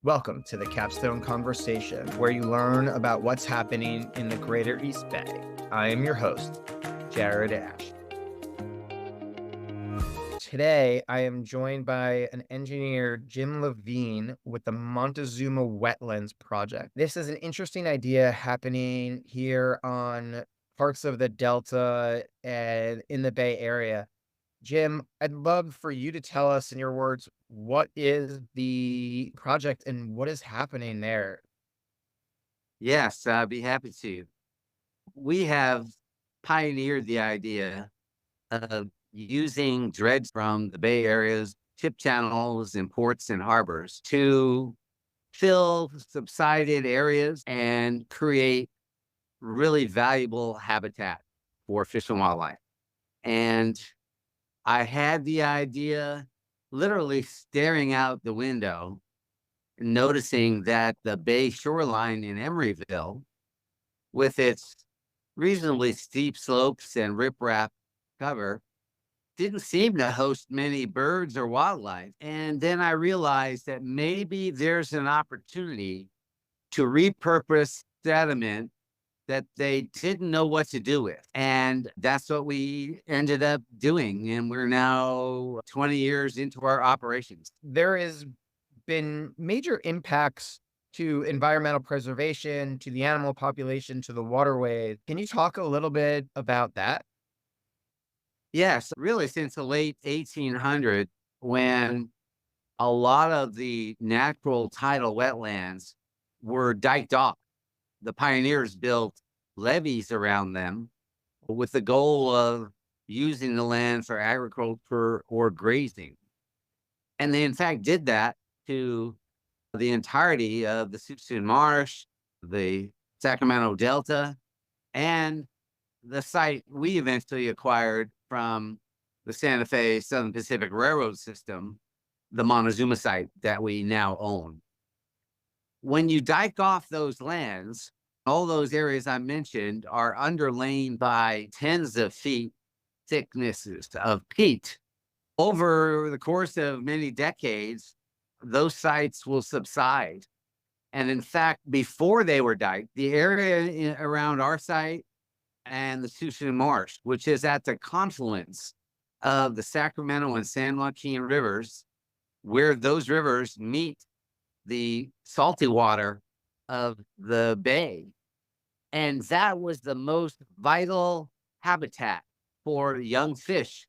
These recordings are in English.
Welcome to the Capstone Conversation, where you learn about what's happening in the greater East Bay. I am your host, Jared Asch. Today, I am joined by an engineer, Jim Levine, with the Montezuma Wetlands Project. This is an interesting idea happening here on parts of the Delta and in the Bay Area. Jim, I'd love for you to tell us in your words, what is the project and what is happening there? Yes, I'd be happy to. We have pioneered the idea of using dredge from the Bay Area's tip channels and ports and harbors to fill subsided areas and create really valuable habitat for fish and wildlife. And I had the idea literally staring out the window, noticing that the bay shoreline in Emeryville, with its reasonably steep slopes and riprap cover, didn't seem to host many birds or wildlife. And then I realized that maybe there's an opportunity to repurpose sediment that they didn't know what to do with. And that's what we ended up doing. And we're now 20 years into our operations. There has been major impacts to environmental preservation, to the animal population, to the waterways. Can you talk a little bit about that? Yes, really since the late 1800s, when a lot of the natural tidal wetlands were diked off. The pioneers built levees around them with the goal of using the land for agriculture or grazing. And they, in fact, did that to the entirety of the Suisun Marsh, the Sacramento Delta, and the site we eventually acquired from the Santa Fe Southern Pacific Railroad system, the Montezuma site that we now own. When you dike off those lands, all those areas I mentioned are underlain by tens of feet thicknesses of peat. Over the course of many decades, those sites will subside. And in fact, before they were diked, the area around our site and the Suisun Marsh, which is at the confluence of the Sacramento and San Joaquin rivers, where those rivers meet the salty water of the bay. And that was the most vital habitat for young fish,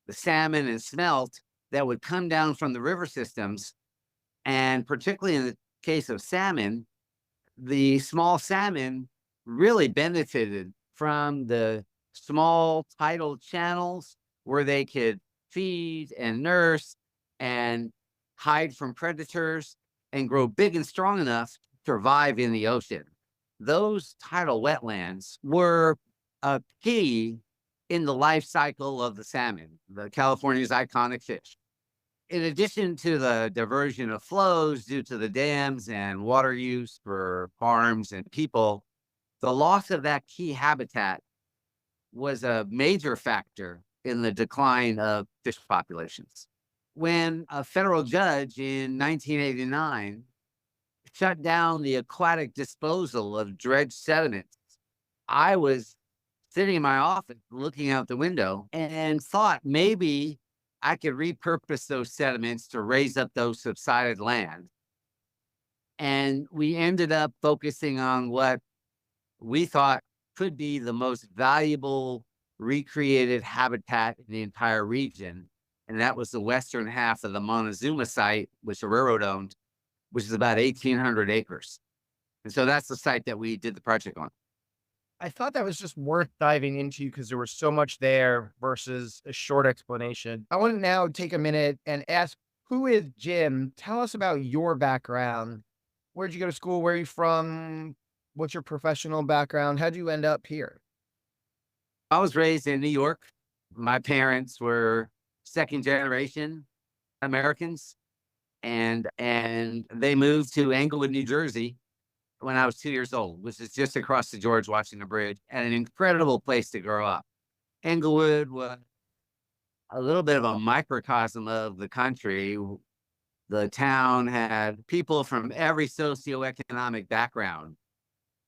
the salmon and smelt that would come down from the river systems. And particularly in the case of salmon, the small salmon really benefited from the small tidal channels where they could feed and nurse and hide from predators and grow big and strong enough to survive in the ocean. Those tidal wetlands were a key in the life cycle of the salmon, the California's iconic fish. In addition to the diversion of flows due to the dams and water use for farms and people, the loss of that key habitat was a major factor in the decline of fish populations. When a federal judge in 1989 shut down the aquatic disposal of dredged sediments, I was sitting in my office looking out the window and thought maybe I could repurpose those sediments to raise up those subsided land. And we ended up focusing on what we thought could be the most valuable recreated habitat in the entire region. And that was the western half of the Montezuma site, which the railroad owned, which is about 1,800 acres. And so that's the site that we did the project on. I thought that was just worth diving into because there was so much there versus a short explanation. I want to now take a minute and ask, who is Jim? Tell us about your background. Where'd you go to school? Where are you from? What's your professional background? How'd you end up here? I was raised in New York. My parents were second generation Americans, and they moved to Englewood, New Jersey when I was 2 years old, which is just across the George Washington Bridge, and an incredible place to grow up. Englewood was a little bit of a microcosm of the country. The town had people from every socioeconomic background.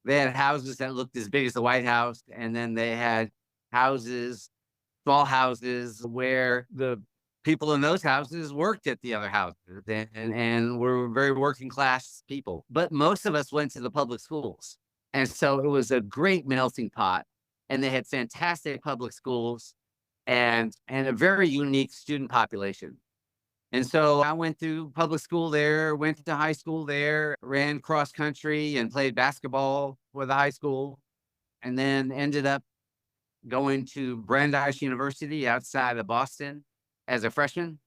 They had houses that looked as big as the White House, and then they had houses, small houses, where the people in those houses worked at the other houses and were very working class people. But most of us went to the public schools. And so it was a great melting pot. And they had fantastic public schools and a very unique student population. And so I went through public school there, went to high school there, ran cross country and played basketball for the high school, and then ended up going to Brandeis University outside of Boston as a freshman,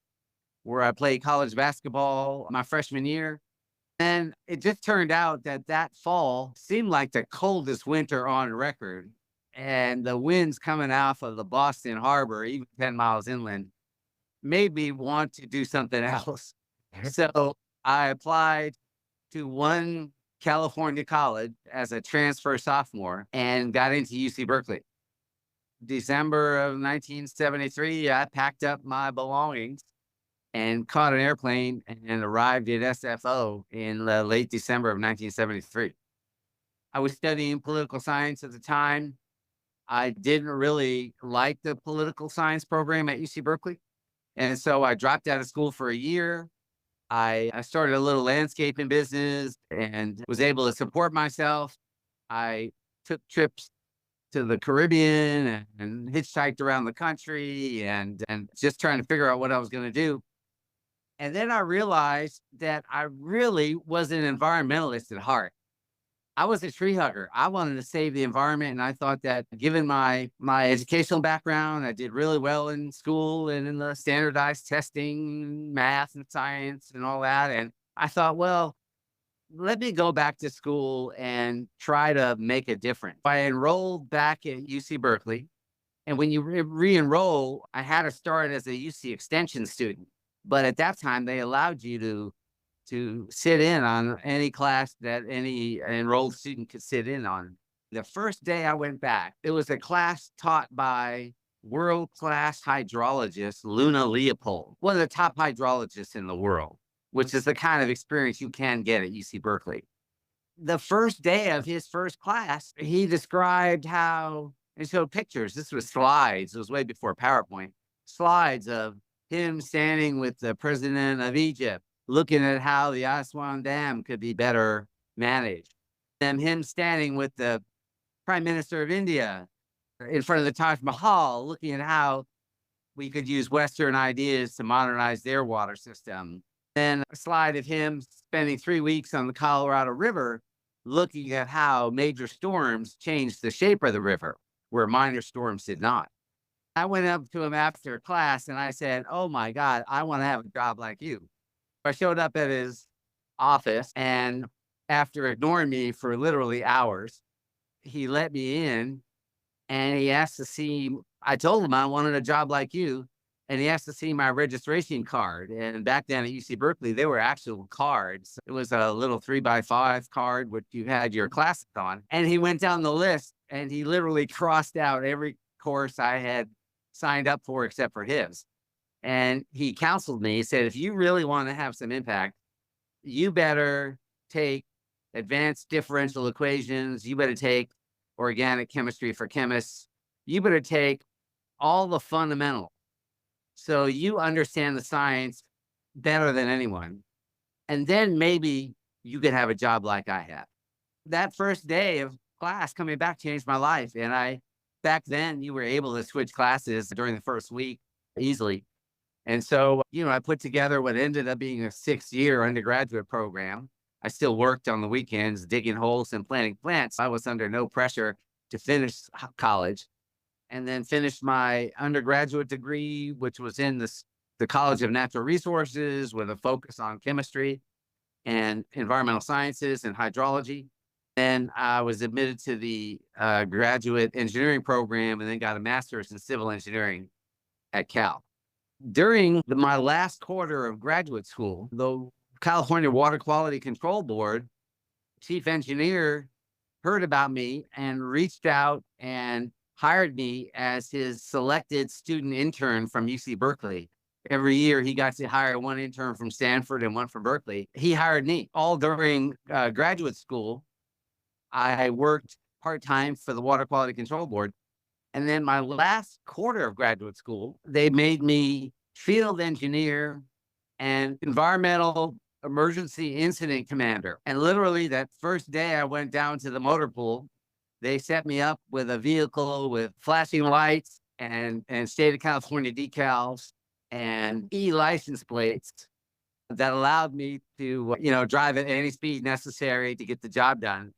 where I played college basketball my freshman year. And it just turned out that that fall seemed like the coldest winter on record. And the winds coming off of the Boston harbor, even 10 miles inland, made me want to do something else. So I applied to one California college as a transfer sophomore and got into UC Berkeley. December of 1973, I packed up my belongings and caught an airplane and arrived at SFO in late December of 1973. I was studying political science at the time. I didn't really like the political science program at UC Berkeley. And so I dropped out of school for a year. I started a little landscaping business and was able to support myself. I took trips to the Caribbean and hitchhiked around the country and just trying to figure out what I was going to do. And then I realized that I really was an environmentalist at heart. I was a tree hugger. I wanted to save the environment, and I thought that given my educational background, I did really well in school and in the standardized testing, math and science and all that. And I thought, well, let me go back to school and try to make a difference. I enrolled back at UC Berkeley, and when you re-enroll, I had to start as a UC Extension student. But at that time, they allowed you to sit in on any class that any enrolled student could sit in on. The first day I went back, it was a class taught by world-class hydrologist Luna Leopold, one of the top hydrologists in the world, which is the kind of experience you can get at UC Berkeley. The first day of his first class, he described how, and showed pictures. This was slides. It was way before PowerPoint. Slides of him standing with the president of Egypt, looking at how the Aswan Dam could be better managed. And him standing with the Prime Minister of India in front of the Taj Mahal, looking at how we could use Western ideas to modernize their water system. Then a slide of him spending 3 weeks on the Colorado River, looking at how major storms changed the shape of the river, where minor storms did not. I went up to him after class and I said, "Oh my God, I want to have a job like you." I showed up at his office, and after ignoring me for literally hours, he let me in and he asked to see. I told him I wanted a job like you, and he asked to see my registration card. And back then at UC Berkeley, they were actual cards. It was a little 3x5 card, which you had your classes on. And he went down the list and he literally crossed out every course I had signed up for except for his. And he counseled me. He said, if you really want to have some impact, you better take advanced differential equations. You better take organic chemistry for chemists. You better take all the fundamentals, so you understand the science better than anyone. And then maybe you could have a job like I have. That first day of class coming back changed my life. And back then, you were able to switch classes during the first week easily. And so, I put together what ended up being a 6-year undergraduate program. I still worked on the weekends, digging holes and planting plants. I was under no pressure to finish college, and then finished my undergraduate degree, which was in the College of Natural Resources with a focus on chemistry and environmental sciences and hydrology. Then I was admitted to the graduate engineering program and then got a master's in civil engineering at Cal. During my last quarter of graduate school, the California Water Quality Control Board chief engineer heard about me and reached out and hired me as his selected student intern from UC Berkeley. Every year he got to hire one intern from Stanford and one from Berkeley. He hired me all during graduate school. I worked part-time for the Water Quality Control Board. And then my last quarter of graduate school, they made me field engineer and environmental emergency incident commander. And literally that first day I went down to the motor pool, they set me up with a vehicle with flashing lights and state of California decals and license plates that allowed me to, drive at any speed necessary to get the job done.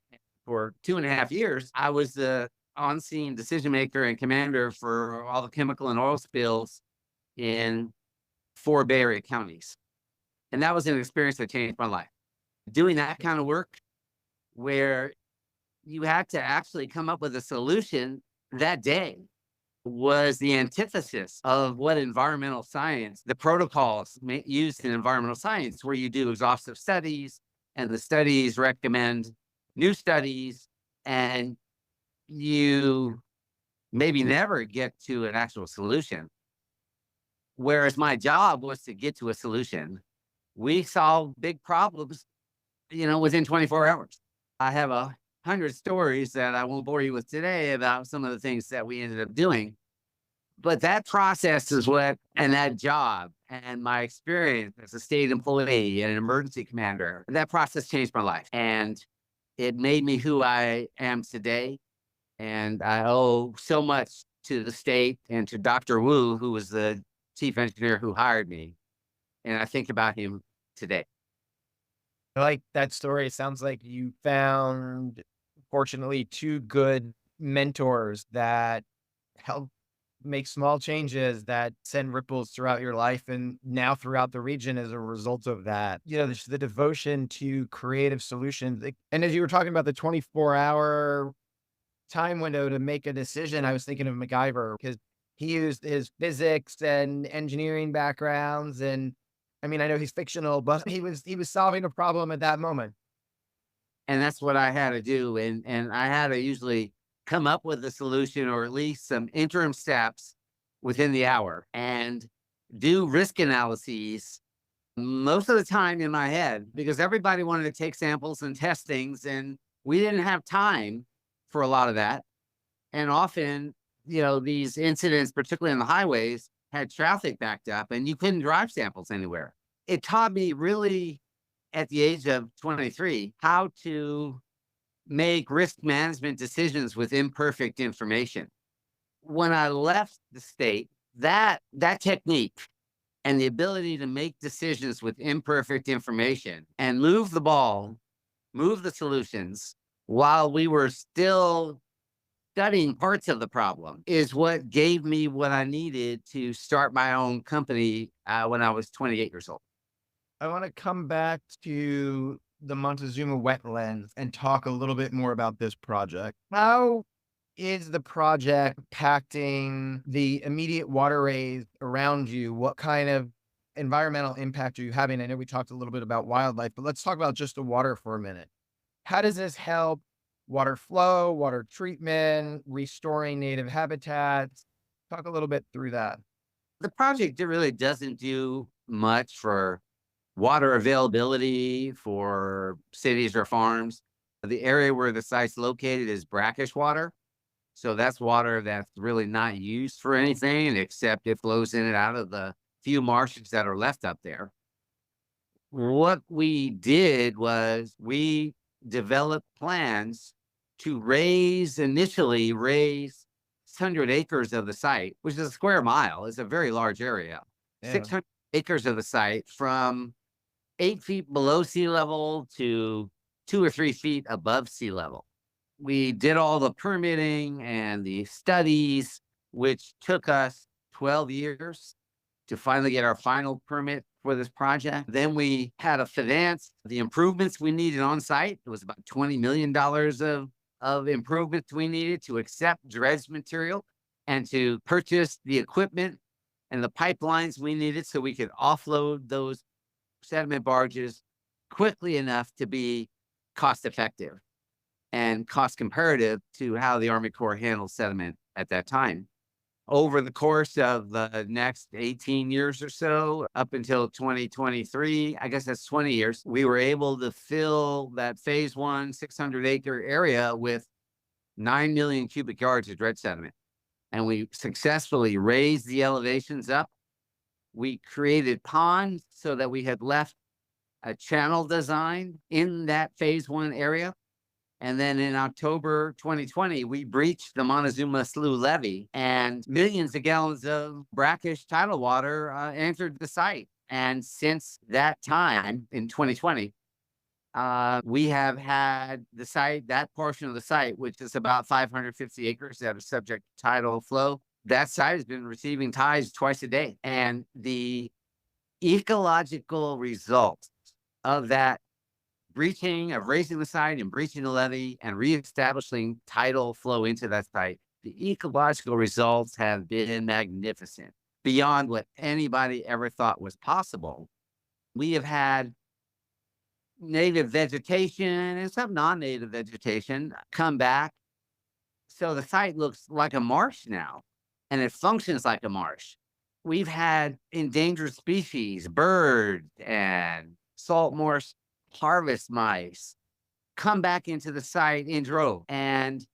For 2.5 years, I was the on-scene decision maker and commander for all the chemical and oil spills in 4 Bay Area counties. And that was an experience that changed my life. Doing that kind of work where you had to actually come up with a solution that day was the antithesis of what environmental science, the protocols used in environmental science, where you do exhaustive studies and the studies recommend new studies and you maybe never get to an actual solution. Whereas my job was to get to a solution. We solved big problems, within 24 hours. I have 100 stories that I won't bore you with today about some of the things that we ended up doing. But that process is and that job and my experience as a state employee and an emergency commander, that process changed my life. And it made me who I am today. And I owe so much to the state and to Dr. Wu, who was the chief engineer who hired me. And I think about him today. I like that story. It sounds like you found, fortunately, 2 good mentors that help make small changes that send ripples throughout your life and now throughout the region as a result of that. There's the devotion to creative solutions. And as you were talking about the 24-hour time window to make a decision, I was thinking of MacGyver because he used his physics and engineering backgrounds. And I mean, I know he's fictional, but he was solving a problem at that moment. And that's what I had to do. And I had to usually come up with a solution or at least some interim steps within the hour and do risk analyses most of the time in my head because everybody wanted to take samples and test things. And we didn't have time for a lot of that. And often, these incidents, particularly on the highways, had traffic backed up and you couldn't drive samples anywhere. It taught me really at the age of 23 how to make risk management decisions with imperfect information. When I left the state, that technique and the ability to make decisions with imperfect information and move the ball, move the solutions while we were still studying parts of the problem is what gave me what I needed to start my own company when I was 28 years old. I want to come back to the Montezuma Wetlands and talk a little bit more about this project. How is the project impacting the immediate waterways around you? What kind of environmental impact are you having? I know we talked a little bit about wildlife, but let's talk about just the water for a minute. How does this help water flow, water treatment, restoring native habitats? Talk a little bit through that. The project really doesn't do much for water availability for cities or farms. The area where the site's located is brackish water. So that's water that's really not used for anything except it flows in and out of the few marshes that are left up there. What we did was we developed plans to initially raise 600 acres of the site, which is a square mile. It's a very large area. Yeah. 600 acres of the site from 8 feet below sea level to 2 or 3 feet above sea level. We did all the permitting and the studies, which took us 12 years to finally get our final permit for this project. Then we had to finance the improvements we needed on site. It was about $20 million of improvements we needed to accept dredged material and to purchase the equipment and the pipelines we needed so we could offload those sediment barges quickly enough to be cost effective and cost comparative to how the Army Corps handled sediment at that time. Over the course of the next 18 years or so, up until 2023, I guess that's 20 years, we were able to fill that phase one 600-acre area with 9 million cubic yards of dredge sediment. And we successfully raised the elevations up. We created ponds so that we had left a channel design in that phase one area. And then in October 2020, we breached the Montezuma Slough levee, and millions of gallons of brackish tidal water entered the site. And since that time in 2020, we have had the site, that portion of the site, which is about 550 acres that are subject to tidal flow. That site has been receiving tides twice a day. And the ecological results of that of raising the site and breaching the levee and reestablishing tidal flow into that site, the ecological results have been magnificent, beyond what anybody ever thought was possible. We have had native vegetation and some non-native vegetation come back. So the site looks like a marsh now, and it functions like a marsh. We've had endangered species, birds and salt marsh harvest mice come back into the site in droves. And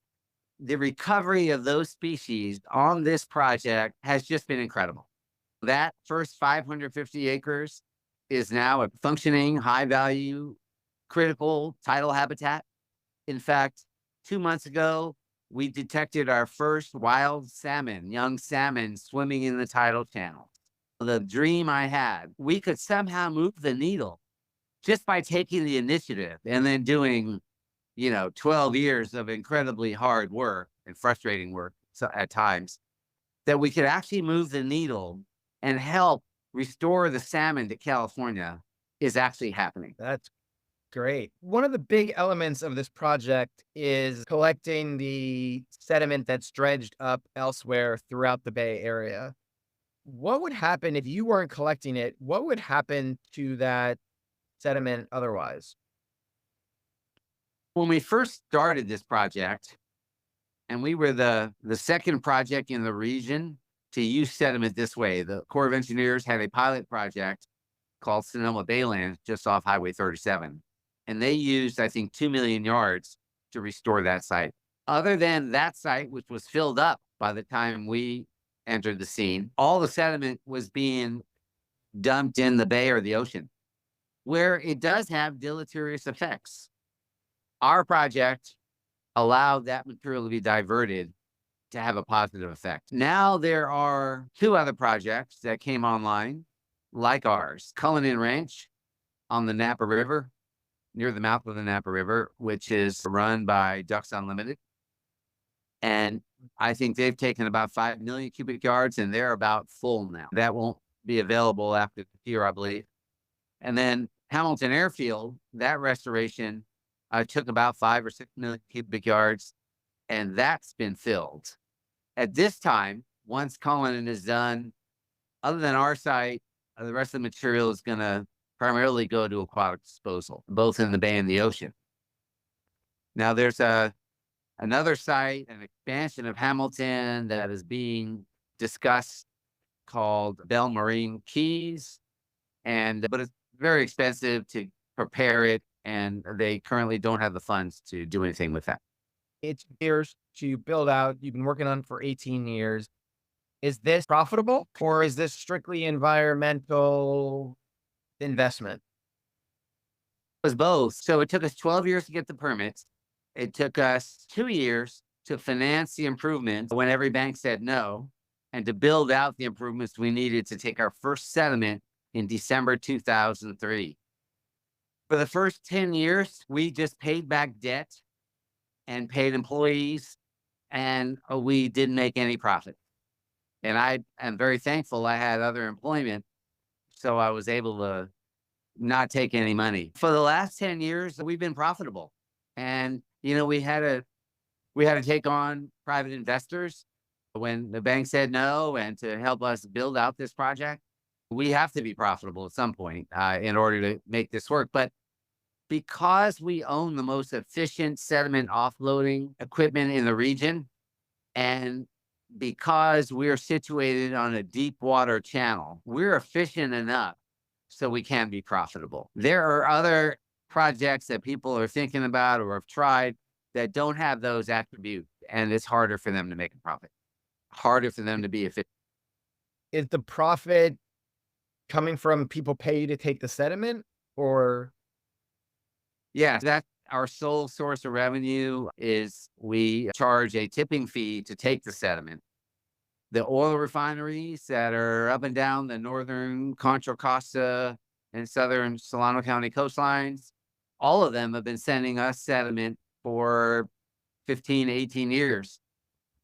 the recovery of those species on this project has just been incredible. That first 550 acres is now a functioning, high value, critical tidal habitat. In fact, 2 months ago, we detected our first wild salmon, young salmon, swimming in the tidal channel. The dream I had, we could somehow move the needle just by taking the initiative and then doing, 12 years of incredibly hard work and frustrating work at times, that we could actually move the needle and help restore the salmon to California is actually happening. That's great. One of the big elements of this project is collecting the sediment that's dredged up elsewhere throughout the Bay Area. What would happen if you weren't collecting it? What would happen to that sediment otherwise? When we first started this project, and we were the second project in the region to use sediment this way, the Corps of Engineers had a pilot project called Sonoma Baylands just off Highway 37. And they used, I think, 2 million yards to restore that site. Other than that site, which was filled up by the time we entered the scene, all the sediment was being dumped in the bay or the ocean, where it does have deleterious effects. Our project allowed that material to be diverted to have a positive effect. Now there are two other projects that came online like ours. Cullinan Ranch on the Napa River, near the mouth of the Napa River, which is run by Ducks Unlimited. And I think they've taken about 5 million cubic yards, and they're about full now. That won't be available after the year, I believe. And then Hamilton Airfield, that restoration took about 5 or 6 million cubic yards, and that's been filled. At this time, once Cullinan is done, other than our site, the rest of the material is going to primarily go to aquatic disposal, both in the bay and the ocean. Now, there's another site, an expansion of Hamilton that is being discussed called Bell Marine Keys, but it's very expensive to prepare it, and they currently don't have the funds to do anything with that. It's years to build out. You've been working on it for 18 years. Is this profitable, or is this strictly environmental investment? It was both. So it took us 12 years to get the permits. It took us 2 years to finance the improvements when every bank said no, and to build out the improvements we needed to take our first sediment in December 2003. For the first 10 years, we just paid back debt and paid employees, and we didn't make any profit. And I am very thankful I had other employment, so I was able to not take any money. For the last 10 years, we've been profitable. And, we had to take on private investors when the bank said no, and to help us build out this project. We have to be profitable at some point in order to make this work. But because we own the most efficient sediment offloading equipment in the region, and because we're situated on a deep water channel, we're efficient enough so we can be profitable. There are other projects that people are thinking about or have tried that don't have those attributes, and it's harder for them to make a profit, harder for them to be efficient. Is the profit coming from people pay you to take the sediment or Yes, that's our sole source of revenue is we charge a tipping fee to take the sediment. The oil refineries that are up and down the northern Contra Costa and southern Solano County coastlines, all of them have been sending us sediment for 15, 18 years.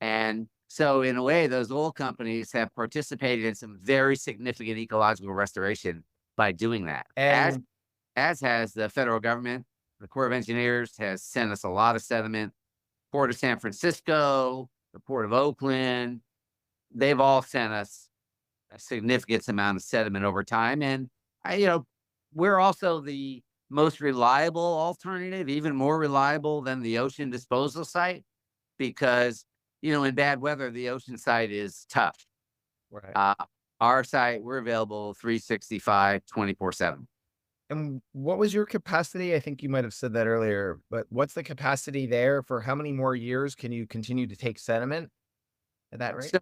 And so, in a way, those oil companies have participated in some very significant ecological restoration by doing that. and As has the federal government, the Corps of Engineers has sent us a lot of sediment. Port of San Francisco, the Port of Oakland, they've all sent us a significant amount of sediment over time. And we're also the most reliable alternative, even more reliable than the ocean disposal site, because in bad weather, the ocean site is tough. right. Uh, our site, we're available 365, 24/7. And what was your capacity? I think you might have said that earlier, but what's the capacity there for how many more years can you continue to take sediment at that rate? So,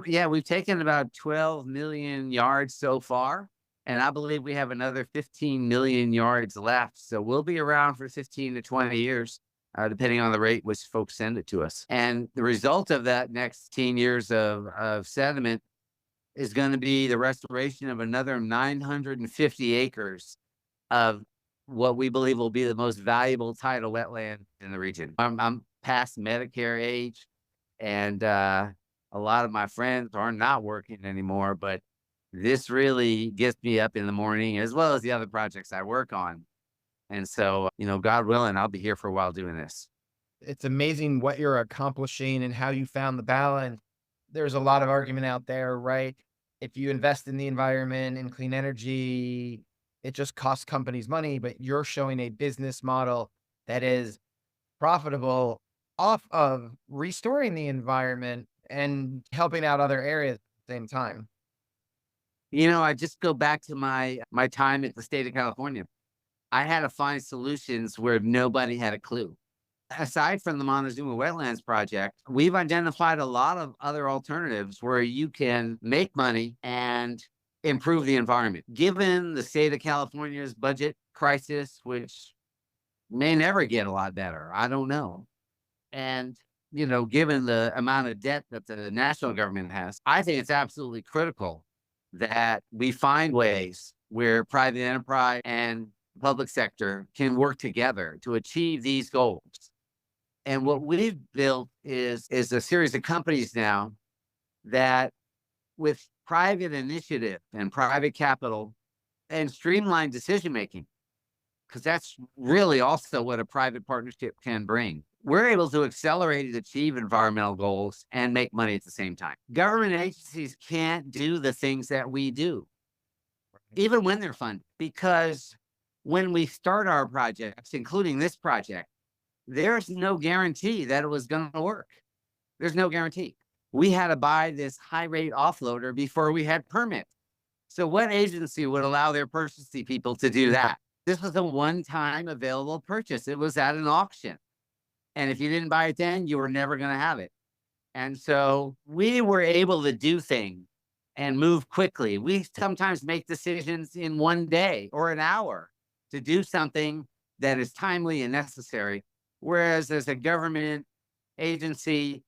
yeah, we've taken about 12 million yards so far, and I believe we have another 15 million yards left. So we'll be around for 15 to 20 years, depending on the rate which folks send it to us. And the result of that next 10 years of sediment is going to be the restoration of another 950 acres of what we believe will be the most valuable tidal wetland in the region. I'm past Medicare age, and a lot of my friends are not working anymore, but this really gets me up in the morning as well as the other projects I work on. And so, God willing, I'll be here for a while doing this. It's amazing what you're accomplishing and how you found the balance. There's a lot of argument out there, right? If you invest in the environment and clean energy, it just costs companies money, but you're showing a business model that is profitable off of restoring the environment and helping out other areas at the same time. I just go back to my time at the state of California. I had to find solutions where nobody had a clue. Aside from the Montezuma Wetlands Project, we've identified a lot of other alternatives where you can make money and improve the environment. Given the state of California's budget crisis, which may never get a lot better, I don't know. And, given the amount of debt that the national government has, I think it's absolutely critical that we find ways where private enterprise and public sector can work together to achieve these goals. And what we've built is a series of companies now that, with private initiative and private capital and streamlined decision making, because that's really also what a private partnership can bring. We're able to accelerate and achieve environmental goals and make money at the same time. Government agencies can't do the things that we do, even when they're funded, because when we start our projects, including this project, there's no guarantee that it was going to work. There's no guarantee. We had to buy this high rate offloader before we had permits. So what agency would allow their purchasing people to do that? This was a one-time available purchase. It was at an auction. And if you didn't buy it then, you were never going to have it. And so we were able to do things and move quickly. We sometimes make decisions in one day or an hour to do something that is timely and necessary. Whereas as a government agency,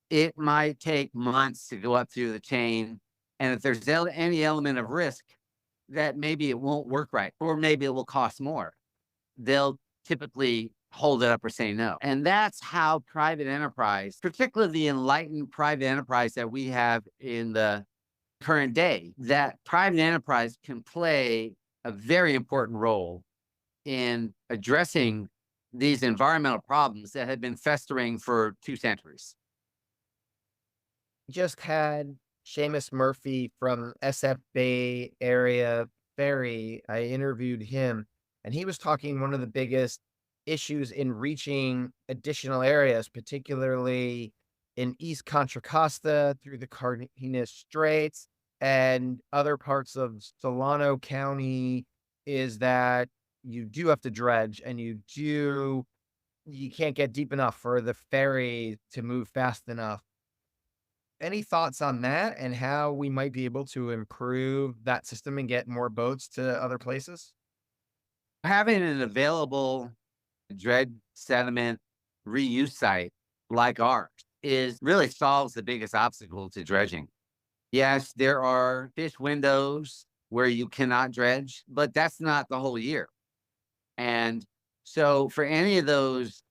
it might take months to go up through the chain. And if there's any element of risk, that maybe it won't work right, or maybe it will cost more, they'll typically hold it up or say no. And that's how private enterprise, particularly the enlightened private enterprise that we have in the current day, that private enterprise can play a very important role in addressing these environmental problems that have been festering for 2 centuries. Just had Seamus Murphy from SF Bay Area Ferry. I interviewed him, and he was talking one of the biggest issues in reaching additional areas, particularly in East Contra Costa through the Cardenas Straits and other parts of Solano County is that you do have to dredge and you can't get deep enough for the ferry to move fast enough. Any thoughts on that and how we might be able to improve that system and get more boats to other places? Having an available dredge sediment reuse site like ours is really solves the biggest obstacle to dredging. Yes, there are fish windows where you cannot dredge, but that's not the whole year. And so for any of those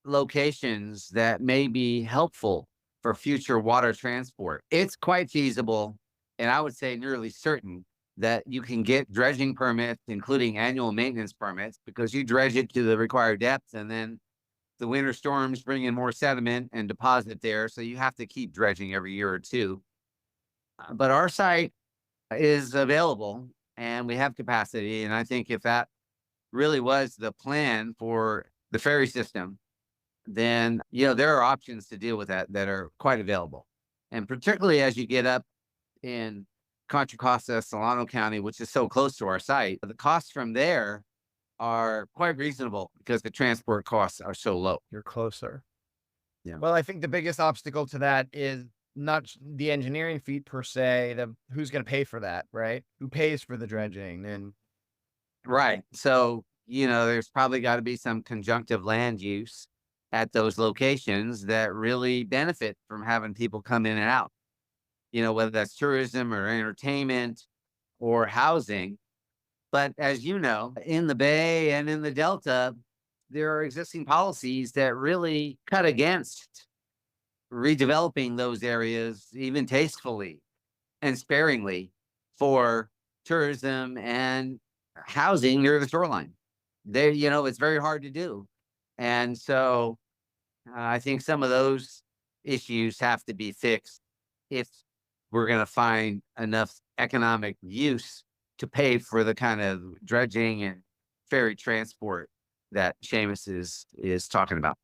locations that may be helpful for future water transport, it's quite feasible. And I would say nearly certain that you can get dredging permits, including annual maintenance permits, because you dredge it to the required depth and then the winter storms bring in more sediment and deposit there. So you have to keep dredging every year or two. But our site is available and we have capacity. And I think if that really was the plan for the ferry system, then there are options to deal with that are quite available. And particularly as you get up in Contra Costa, Solano County, which is so close to our site, the costs from there are quite reasonable because the transport costs are so low. You're closer. Yeah. Well, I think the biggest obstacle to that is not the engineering feat per se, the who's gonna pay for that, right? Who pays for the dredging and Right. So, there's probably got to be some conjunctive land use at those locations that really benefit from having people come in and out, whether that's tourism or entertainment or housing. But as you know, in the Bay and in the Delta, there are existing policies that really cut against redeveloping those areas, even tastefully and sparingly, for tourism and housing near the shoreline. It's very hard to do. And so I think some of those issues have to be fixed if we're going to find enough economic use to pay for the kind of dredging and ferry transport that Seamus is talking about.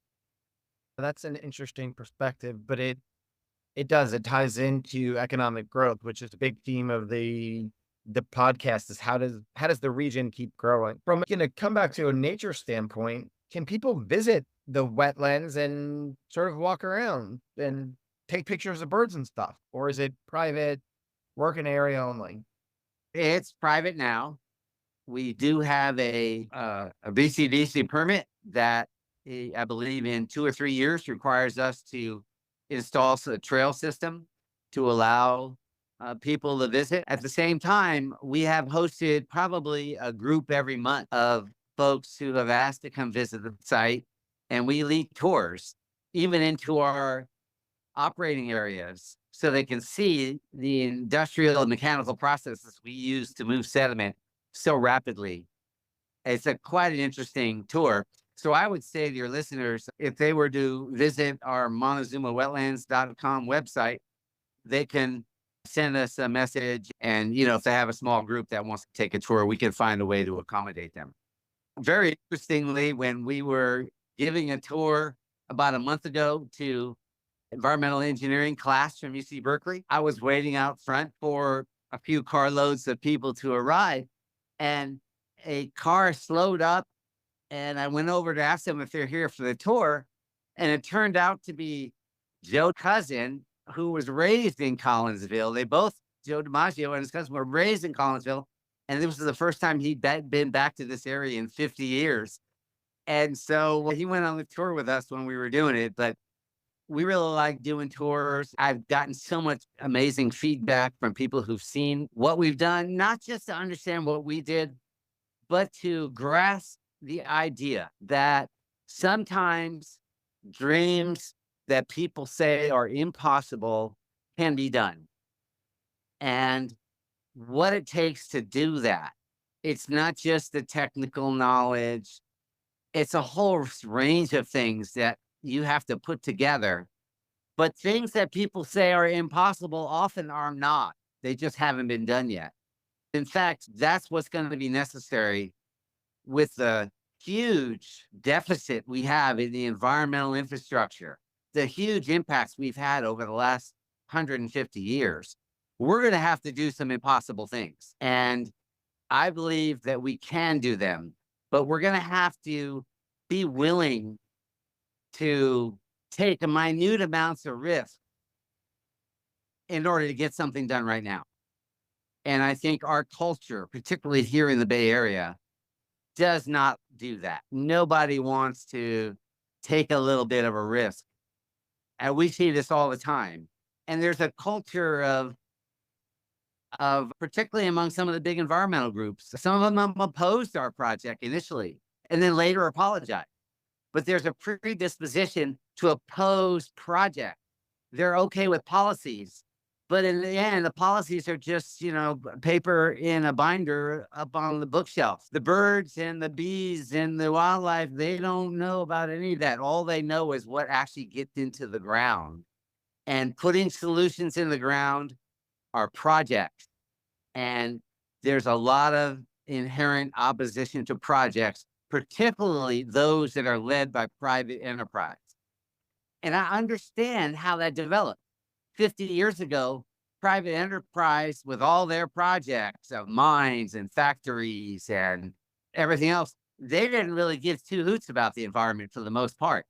that's an interesting perspective, but it ties into economic growth, which is a big theme of the podcast is how does the region keep growing? From gonna come back to a nature standpoint, can people visit the wetlands and sort of walk around and take pictures of birds and stuff? Or is it private, working area only? It's private now. We do have a BCDC permit that I believe in 2 or 3 years requires us to install a trail system to allow people to visit. At the same time, we have hosted probably a group every month of folks who have asked to come visit the site, and we lead tours even into our operating areas so they can see the industrial and mechanical processes we use to move sediment so rapidly. It's quite an interesting tour. So I would say to your listeners, if they were to visit our MontezumaWetlands.com website, they can send us a message. And, if they have a small group that wants to take a tour, we can find a way to accommodate them. Very interestingly, when we were giving a tour about a month ago to environmental engineering class from UC Berkeley, I was waiting out front for a few carloads of people to arrive. And a car slowed up, and I went over to ask them if they're here for the tour. And it turned out to be Joe's cousin, who was raised in Collinsville. They both, Joe DiMaggio and his cousin, were raised in Collinsville. And this was the first time he'd been back to this area in 50 years. And so he went on the tour with us when we were doing it. But we really like doing tours. I've gotten so much amazing feedback from people who've seen what we've done, not just to understand what we did, but to grasp the idea that sometimes dreams that people say are impossible can be done. And what it takes to do that, it's not just the technical knowledge, it's a whole range of things that you have to put together. But things that people say are impossible often are not. They just haven't been done yet. In fact, that's what's going to be necessary with the huge deficit we have in the environmental infrastructure the huge impacts we've had over the last 150 years, we're going to have to do some impossible things. And I believe that we can do them, but we're going to have to be willing to take a minute amounts of risk in order to get something done right now. And I think our culture, particularly here in the Bay Area, does not do that. Nobody wants to take a little bit of a risk. And we see this all the time. And there's a culture of particularly among some of the big environmental groups. Some of them opposed our project initially and then later apologized. But there's a predisposition to oppose projects. They're okay with policies, but in the end, the policies are just, paper in a binder up on the bookshelf. The birds and the bees and the wildlife, they don't know about any of that. All they know is what actually gets into the ground. And putting solutions in the ground are projects. And there's a lot of inherent opposition to projects, particularly those that are led by private enterprise. And I understand how that developed. 50 years ago, private enterprise with all their projects of mines and factories and everything else, they didn't really give two hoots about the environment for the most part.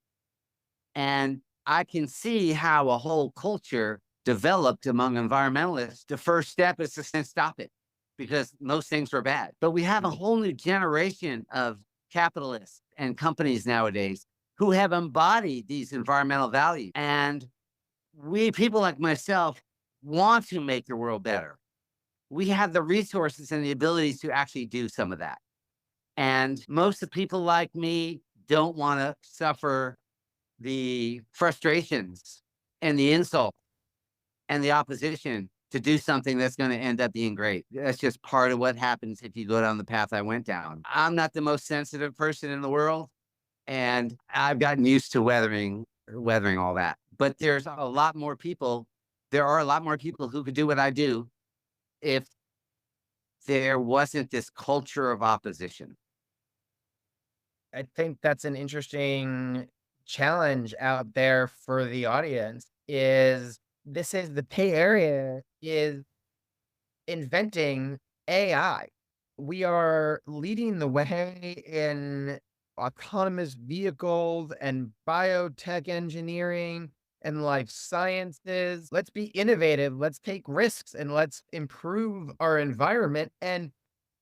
And I can see how a whole culture developed among environmentalists. The first step is to stop it because most things were bad. But we have a whole new generation of capitalists and companies nowadays who have embodied these environmental values. And we, people like myself, want to make the world better. We have the resources and the abilities to actually do some of that. And most of the people like me don't want to suffer the frustrations and the insult and the opposition to do something that's going to end up being great. That's just part of what happens if you go down the path I went down. I'm not the most sensitive person in the world, and I've gotten used to weathering all that. But there are a lot more people who could do what I do if there wasn't this culture of opposition. I think that's an interesting challenge out there for the audience is the Bay Area is inventing AI. We are leading the way in autonomous vehicles and biotech engineering and life sciences. Let's be innovative. Let's take risks and let's improve our environment. And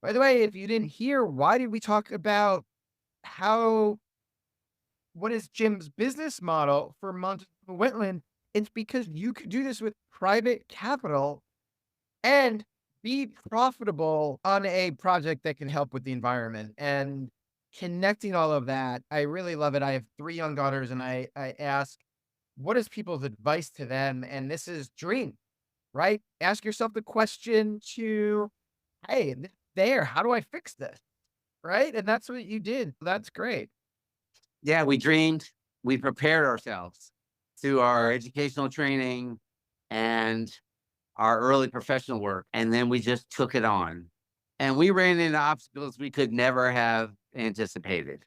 by the way, if you didn't hear, why did we talk about how what is Jim's business model for Montezuma Wetland? It's because you could do this with private capital and be profitable on a project that can help with the environment and connecting all of that. I really love it. I have 3 young daughters and I ask, what is people's advice to them? And this is dream, right? Ask yourself the question to, hey, how do I fix this? Right? And that's what you did. That's great. Yeah, we dreamed, we prepared ourselves through our educational training and our early professional work, and then we just took it on. And we ran into obstacles we could never have anticipated.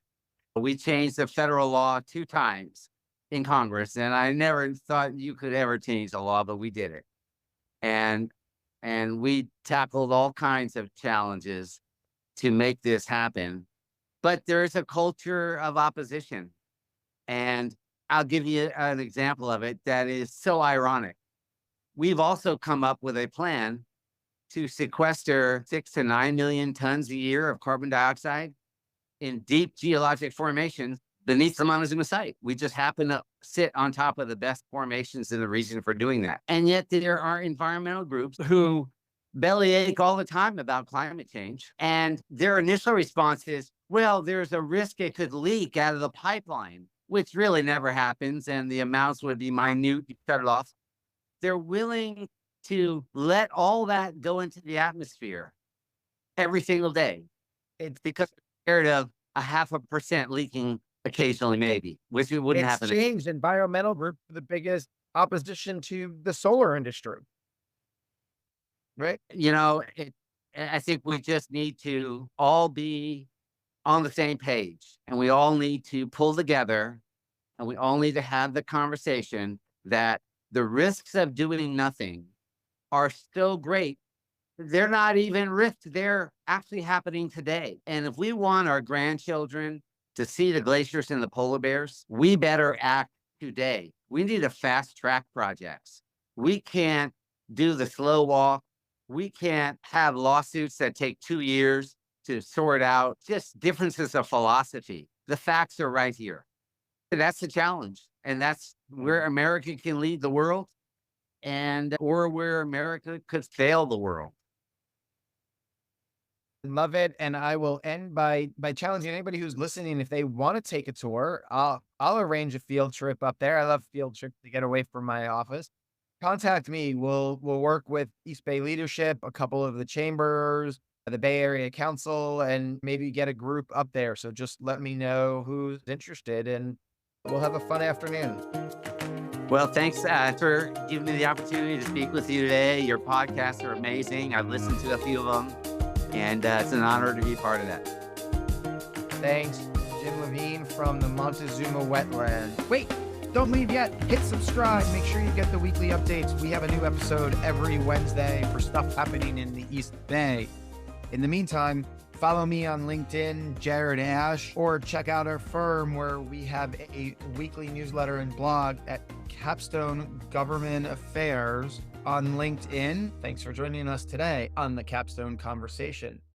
We changed the federal law 2 times in Congress, and I never thought you could ever change the law, but we did it. And we tackled all kinds of challenges to make this happen. But there's a culture of opposition. And I'll give you an example of it that is so ironic. We've also come up with a plan to sequester 6 to 9 million tons a year of carbon dioxide in deep geologic formations beneath the Montezuma site. We just happen to sit on top of the best formations in the region for doing that. And yet there are environmental groups who bellyache all the time about climate change. And their initial response is, well, there's a risk it could leak out of the pipeline, which really never happens. And the amounts would be minute, you shut it off. They're willing to let all that go into the atmosphere every single day. It's because they're scared of a 0.5% leaking occasionally, maybe, which it wouldn't It's happen. changed environmental group, the biggest opposition to the solar industry. Right? I think we just need to all be on the same page, and we all need to pull together, and we all need to have the conversation that the risks of doing nothing are still great. They're not even risks, they're actually happening today. And if we want our grandchildren to see the glaciers and the polar bears, we better act today. We need to fast track projects. We can't do the slow walk. We can't have lawsuits that take 2 years to sort out just differences of philosophy. The facts are right here. That's the challenge. And that's where America can lead the world and or where America could fail the world. Love it, and I will end by challenging anybody who's listening, if they wanna take a tour, I'll arrange a field trip up there. I love field trips to get away from my office. Contact me. We'll work with East Bay leadership, a couple of the chambers, the Bay Area Council, and maybe get a group up there. So just let me know who's interested, and we'll have a fun afternoon. Well, thanks for giving me the opportunity to speak with you today. Your podcasts are amazing. I've listened to a few of them, and it's an honor to be part of that. Thanks, Jim Levine from the Montezuma Wetlands. Wait, don't leave yet. Hit subscribe. Make sure you get the weekly updates. We have a new episode every Wednesday for stuff happening in the East Bay. In the meantime, follow me on LinkedIn, Jared Asch, or check out our firm where we have a weekly newsletter and blog at Capstone Government Affairs on LinkedIn. Thanks for joining us today on the Capstone Conversation.